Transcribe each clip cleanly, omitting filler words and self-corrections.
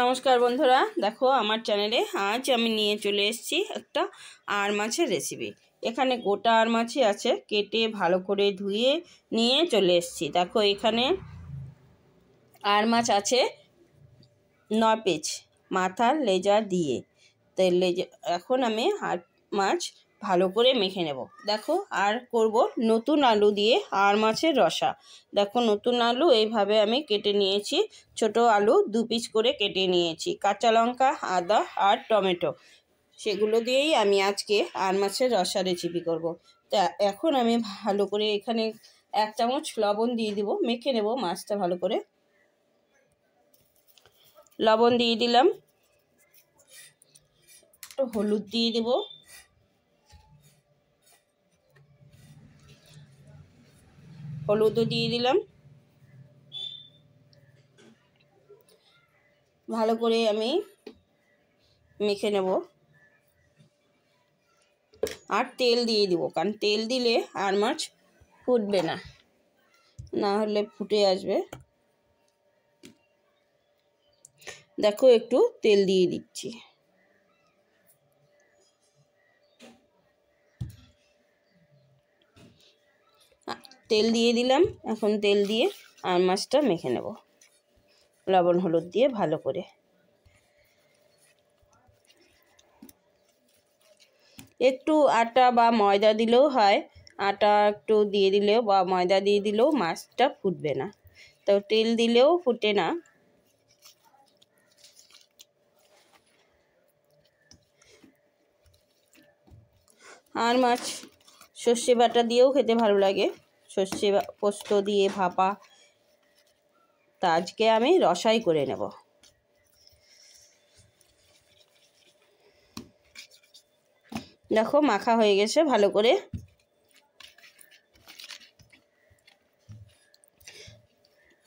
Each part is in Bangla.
নমস্কার বন্ধুরা, দেখো আমার চ্যানেলে আজ আমি নিয়ে চলে এসেছি একটা আর মাছের রেসিপি। এখানে গোটা আর মাছই আছে, কেটে ভালো করে ধুয়ে নিয়ে চলে এসেছি। দেখো এখানে আর মাছ আছে 9 পিস, মাথা লেজা দিয়ে। তো এখন আমি আর মাছ ভালো করে মেখে নেব। দেখো আর করব নতুন আলু দিয়ে আর মাছের রসা। দেখো নতুন আলু এইভাবে আমি কেটে নিয়েছি, ছোট আলু 2 পিস করে কেটে নিয়েছি, কাঁচা লঙ্কা, আদা আর টমেটো, সেগুলো দিয়েই আমি আজকে আর মাছের রসা রেসিপি করব। তা এখন আমি ভালো করে এখানে 1 চামচ লবণ দিয়ে দিব, মেখে নেব মাছটা ভালো করে। লবণ দিয়ে দিলাম, একটু হলুদ দিয়ে দেব, হলুদও দিয়ে দিলাম। ভালো করে আমি মেখে নেব আর তেল দিয়ে দিব, কারণ তেল দিলে আর মাছ ফুটবে না, না হলে ফুটে আসবে। দেখো একটু তেল দিয়ে দিচ্ছি। তেল দিয়ে দিলাম, এখন তেল দিয়ে আর মাছটা মেখে নেব লবণ হলুদ দিয়ে ভালো করে। একটু আটা বা ময়দা দিলেও হয়, আটা একটু দিয়ে দিলেও বা ময়দা দিয়ে দিলেও মাছটা ফুটবে না, তো তেল দিলেও ফুটে না। আর মাছ সর্ষে বাটা দিয়েও খেতে ভালো লাগে, সর্ষে পোস্ত দিয়ে ভাপা। তা আজকে আমি রসাই করে নেব। দেখো মাখা হয়ে গেছে ভালো করে।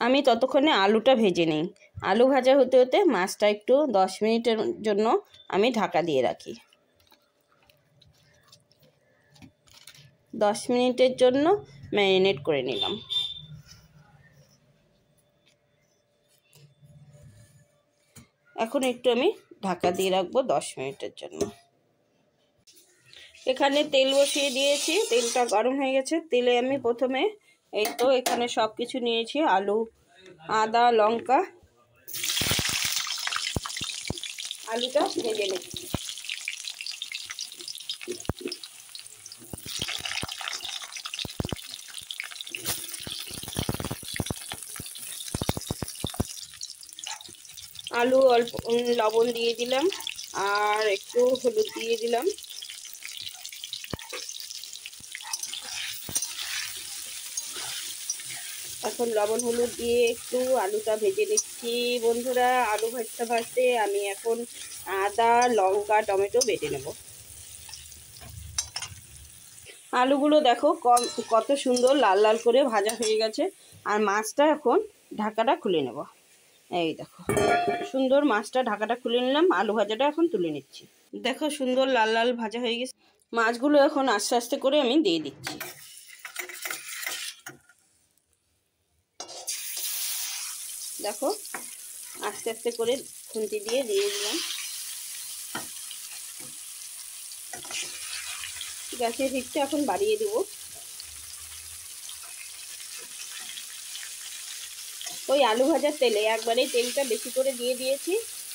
আমি ততক্ষণে আলুটা ভেজে নিই। আলু ভাজা হতে হতে মাছটা একটু 10 মিনিটের জন্য আমি ঢাকা দিয়ে রাখি। 10 মিনিটের জন্য ম্যারিনেট করে নিলাম। এখন একটু আমি ঢাকা দিয়ে রাখবো 10 মিনিটের জন্য। এখানে তেল বসিয়ে দিয়েছি, তেলটা গরম হয়ে গেছে। তেলে আমি প্রথমে এই তো এখানে সব কিছু নিয়েছি, আলু, আদা, লঙ্কা, আলুটা ভেজে নিচ্ছি। আলু অল্প লবণ দিয়ে দিলাম আর একটু হলুদ দিয়ে দিলাম। এখন লবণ হলুদ দিয়ে একটু আলুটা ভেজে নিচ্ছি। বন্ধুরা, আলু ভাজতে ভাজতে আমি এখন আদা, লঙ্কা, টমেটো বেটে নেব। আলুগুলো দেখো কত সুন্দর লাল লাল করে ভাজা হয়ে গেছে। আর মাছটা এখন ঢাকাটা খুলে নেব। এই দেখো সুন্দর মাছটা ঢাকাটা খুলে নিলাম, আলু ভাজাটা এখন তুলে নিচ্ছি। দেখো সুন্দর লাল লাল ভাজা হয়ে গেছে। মাছগুলো এখন আস্তে আস্তে করে আমি দিয়ে দিচ্ছি। দেখো আস্তে আস্তে করে খুন্তি দিয়ে দিলাম। গ্যাসের হিটটা এখন বাড়িয়ে দেব। ওই আলু ভাজার তেলে একবারেই তেলটা বেশি করে দিয়ে দিয়েছি,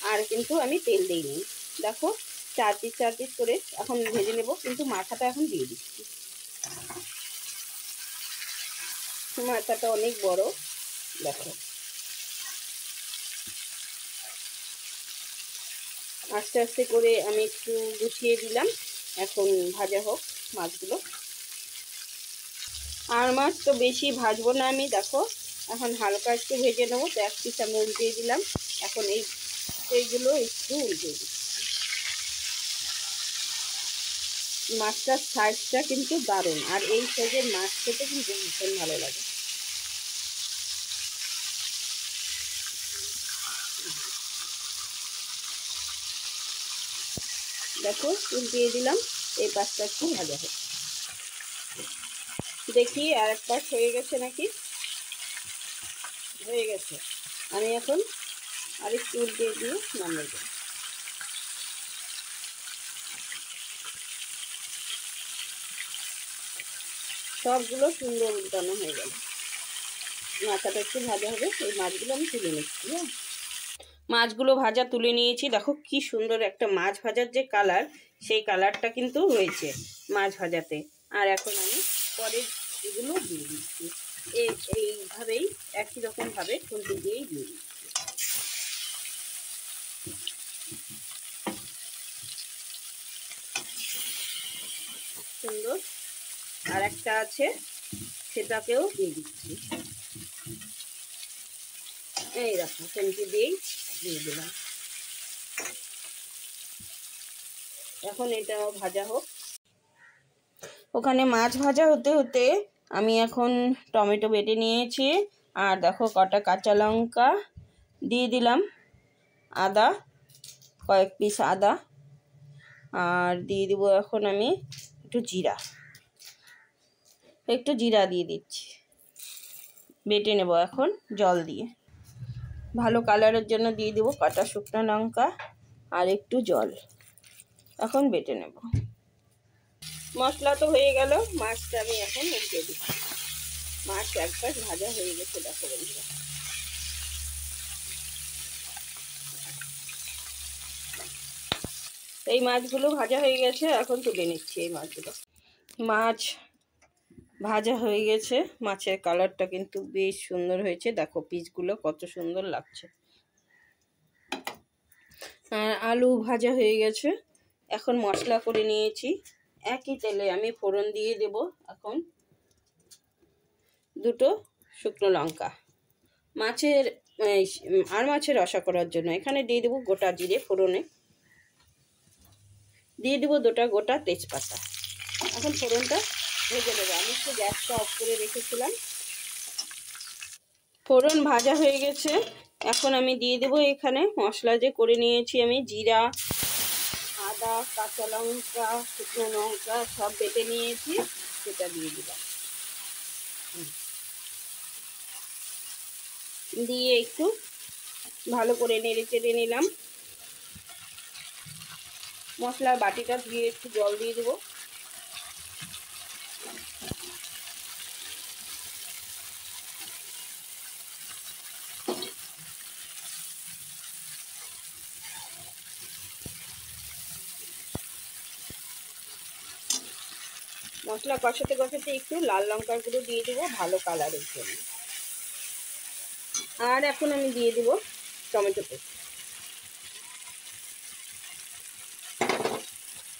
আর কিন্তু আমি তেল দিইনি। দেখো 4 পিস করে এখন ভেজে নেব, কিন্তু মাথাটা এখন দিয়ে দিচ্ছি। মাথাটা অনেক বড়, দেখো আস্তে আস্তে করে আমি একটু গুছিয়ে দিলাম। এখন ভাজা হোক মাছগুলো। আর মাছ তো বেশি ভাজবো না আমি, দেখো এখন হালকা একটু ভেজে নেবো। তো 1 পিস আমি উল্টিয়ে দিলাম। এখন এইগুলো একটু উল্টিয়ে দিচ্ছি। মাছটার সাইজটা কিন্তু দারুণ, আর এই সাইজের মাছ খেতে কিন্তু ভীষণ ভালো লাগে। দেখো উল্টিয়ে দিলাম, এই পাশটা একটু ভাজা হোক। দেখি আর এক পাশ হয়ে গেছে নাকি। হয়ে গেছে। আমি এখন আর একটু উল্টে দিয়ে নামিয়ে দেবো। সবগুলো সুন্দর উল্টানো হয়ে গেল। মাথাটা একটু ভাজা হবে, এই মাছগুলো আমি তুলে নিচ্ছি। হ্যাঁ, মাছগুলো ভাজা তুলে নিয়েছি। দেখো কি সুন্দর একটা মাছ ভাজার যে কালার, সেই কালারটা কিন্তু হয়েছে মাছ ভাজাতে। আর এখন আমি পরের এগুলো দিয়ে দিচ্ছি। এইভাবেই একই রকমভাবে খুন্তি দিয়েই দিয়ে দিচ্ছি। সুন্দর। আর একটা আছে, সেটাকেও দিয়ে দিচ্ছি। এই রকম খুন্তি দিয়েই দিয়ে দিলাম। এখন এটাও ভাজা হোক। ওখানে মাছ ভাজা হতে হতে আমি এখন টমেটো বেটে নিয়েছি। আর দেখো কটা কাঁচা লঙ্কা দিয়ে দিলাম, আদা, কয়েক পিস আদা, আর দিয়ে দিব এখন আমি একটু জিরা দিয়ে দিচ্ছি। বেটে নেব এখন জল দিয়ে। ভালো কালারের জন্য দিয়ে দিব কটা শুকনো লঙ্কা আর একটু জল। এখন বেটে নেব। মশলা তো হয়ে গেল, মাছটা আমি এখন উল্টে দিচ্ছি। মাছ এক পাশ ভাজা হয়ে গেছে, দেখো বন্ধুরা। এই মাছগুলো ভাজা হয়ে গেছে, এখন তুলে নিচ্ছি এই মাছগুলো। মাছ ভাজা হয়ে গেছে, মাছের কালারটা কিন্তু বেশ সুন্দর হয়েছে। দেখো পিসগুলো কত সুন্দর লাগছে। আর আলু ভাজা হয়ে গেছে। এখন মশলা করে নিয়েছি। একই তেলে আমি ফোড়ন দিয়ে দেব এখন দুটো শুকনো লঙ্কা। মাছের মাছের রসা করার জন্য এখানে দিয়ে দেবো গোটা জিরে ফোড়নে, দিয়ে দেবো দুটো গোটা তেজপাতা। এখন ফোড়নটা ভেজে নেবো। আমি একটু গ্যাসটা অফ করে রেখেছিলাম। ফোড়ন ভাজা হয়ে গেছে, এখন আমি দিয়ে দেবো এখানে মশলা যে করে নিয়েছি আমি, জিরা, আদা, কাঁচা লঙ্কা, শুকনো লঙ্কা সব বেটে নিয়েছি, সেটা দিয়ে দিলাম। দিয়ে একটু ভালো করে নেড়ে চেড়ে নিলাম। মশলার বাটিটা ধুয়ে একটু জল দিয়ে দেবো। মশলা কষাতে কষাতে একটু লাল লঙ্কার গুঁড়ো দিয়ে দেবো ভালো কালারের জন্য। আর এখন আমি দিয়ে দেবো টমেটো পেস্ট।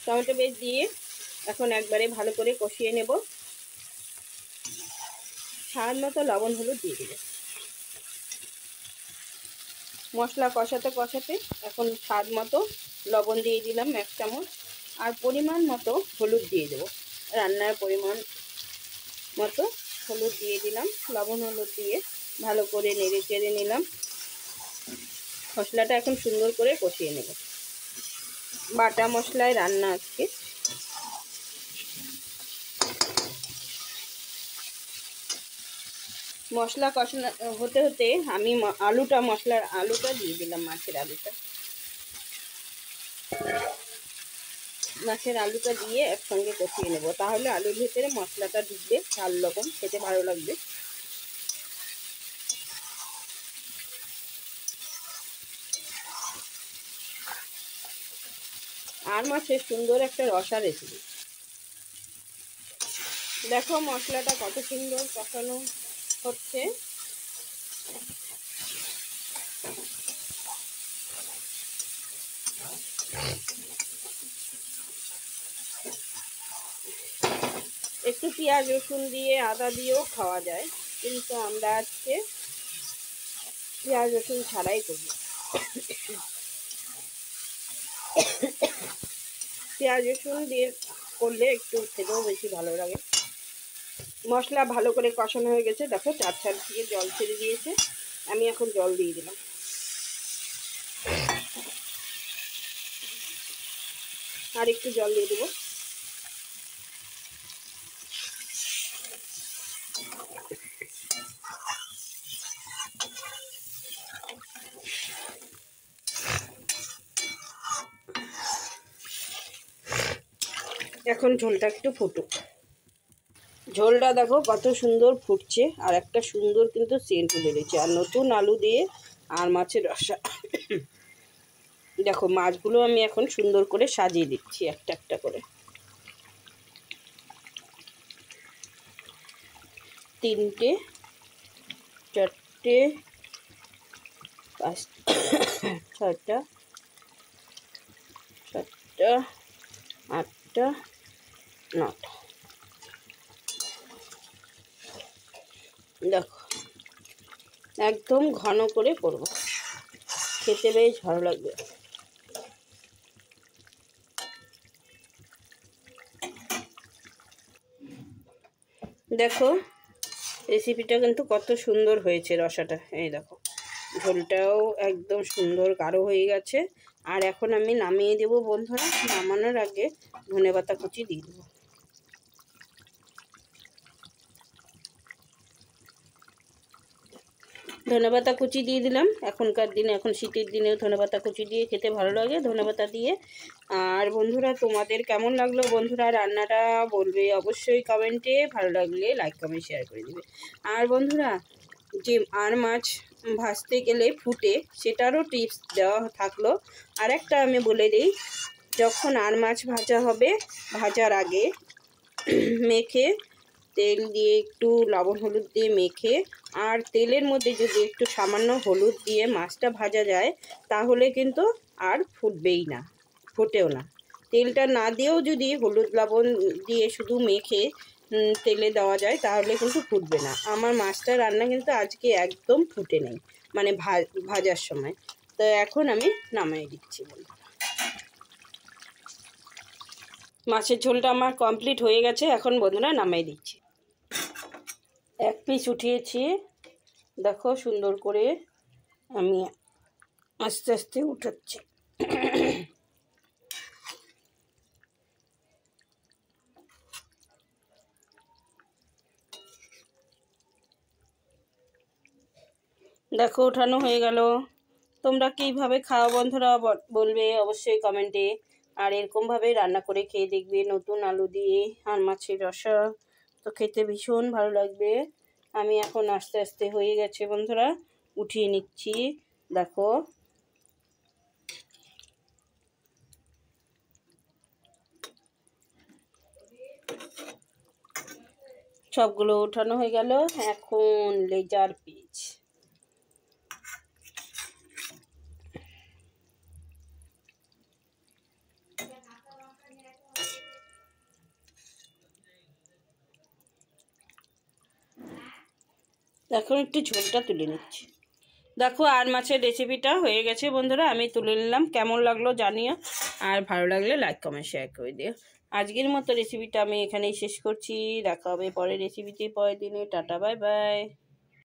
টমেটো পেস্ট দিয়ে এখন একবারে ভালো করে কষিয়ে নেব। স্বাদ মতো লবণ হলুদ দিয়ে দেবো। মশলা কষাতে কষাতে এখন স্বাদ মতো লবণ দিয়ে দিলাম 1 চামচ, আর পরিমাণ মতো হলুদ দিয়ে দেবো। রান্নার পরিমাণ মতো হলুদ দিয়ে দিলাম। লবণ হলুদ দিয়ে ভালো করে নেড়ে চেড়ে নিলাম। মশলাটা এখন সুন্দর করে কষিয়ে নেব। বাটা মশলায় রান্না আজকে। মশলা কষানো হতে হতে আমি মশলার আলুটা দিয়ে দিলাম। মাছের আলুটা দিয়ে একসঙ্গে কষিয়ে নেব, তাহলে আলুর ভিতরে মশলাটা ঢুকবে, ঝাল লবণ খেতে ভালো লাগবে। আর মাছের সুন্দর একটা রসা রেসিপি। দেখো মশলাটা কত সুন্দর কষানো হচ্ছে। একটু পেঁয়াজ রসুন দিয়ে আদা দিয়েও খাওয়া যায়, কিন্তু আমরা আজকে পেঁয়াজ রসুন ছাড়াই করব। পেঁয়াজ রসুন দিয়ে করলে একটু খেতেও বেশি ভালো লাগে। মশলা ভালো করে কষানো হয়ে গেছে, দেখো 4 ছাড় থেকে জল ছেড়ে দিয়েছে। আমি এখন জল দিয়ে দিলাম। আর একটু জল দিয়ে দেবো। এখন ঝোলটা একটু ফুটুক। ঝোলটা দেখো কত সুন্দর ফুটছে, আর একটা সুন্দর কিন্তু সেন্ট বেরিয়েছে। আর নতুন আলু দিয়ে আর মাছের রসা। দেখো মাছগুলো আমি এখন সুন্দর করে সাজিয়ে দিচ্ছি একটা একটা করে। 3টে 4টে 5টা 6টা 7টা 8টা 9টা। দেখো একদম ঘন করে করবো, খেতে বেশ ভালো লাগবে। দেখো রেসিপিটা কিন্তু কত সুন্দর হয়েছে রসাটা। এই দেখো ঝোলটাও একদম সুন্দর গাঢ় হয়ে গেছে। আর এখন আমি নামিয়ে দেবো বন্ধুরা। নামানোর আগে ধনেপাতা কুচি দিয়ে দেবো। ধনেপাতা কুচি দিয়ে দিলাম। এখনকার দিনে, এখন শীতের দিনেও ধনেপাতা কুচি দিয়ে খেতে ভালো লাগে, ধনেপাতা দিয়ে। আর বন্ধুরা তোমাদের কেমন লাগলো বন্ধুরা রান্নাটা বলবে অবশ্যই কমেন্টে। ভালো লাগলে লাইক কমেন্ট শেয়ার করে দেবে। আর বন্ধুরা যে আর মাছ ভাজতে গেলে ফুটে, সেটারও টিপস দেওয়া থাকলো। আর একটা আমি বলে দিই, যখন আর মাছ ভাজা হবে ভাজার আগে মেখে তেল দিয়ে একটু লবণ হলুদ দিয়ে মেখে, আর তেলের মধ্যে যদি একটু সামান্য হলুদ দিয়ে মাছটা ভাজা যায়, তাহলে কিন্তু আর ফুটবেই না, ফোটেও না। তেলটা না দিয়েও যদি হলুদ লবণ দিয়ে শুধু মেখে তেলে দেওয়া যায়, তাহলে কিন্তু ফুটবে না। আমার মাছটা রান্না কিন্তু আজকে একদম ফুটে নেই, মানে ভাজার সময়। তো এখন আমি নামিয়ে দিচ্ছি। মাছের ঝোলটা আমার কমপ্লিট হয়ে গেছে, এখন বন্ধুরা নামিয়ে দিচ্ছি। এক পিস উঠিয়েছি, দেখো সুন্দর করে আমি আস্তে আস্তে উঠাচ্ছি। দেখো ওঠানো হয়ে গেল। তোমরা কীভাবে খাও বন্ধুরা বলবে অবশ্যই কমেন্টে। আর এরকমভাবে রান্না করে খেয়ে দেখবে, নতুন আলু দিয়ে আর মাছের রসা, তো খেতে ভীষণ ভালো লাগবে। আমি এখন আস্তে আস্তে হয়ে গেছে বন্ধুরা, উঠিয়ে নিচ্ছি। দেখো সবগুলো ওঠানো হয়ে গেল। এখন লেজার পিস। এখন একটু ঝোলটা তুলে নিচ্ছি। দেখো আর মাছের রেসিপিটা হয়ে গেছে বন্ধুরা, আমি তুলে নিলাম। কেমন লাগলো জানিও, আর ভালো লাগলে লাইক কমেন্ট শেয়ার করে দিও। আজকের মতো রেসিপিটা আমি এখানেই শেষ করছি। দেখা হবে পরের রেসিপিতে পরের দিনে। Tata bye bye.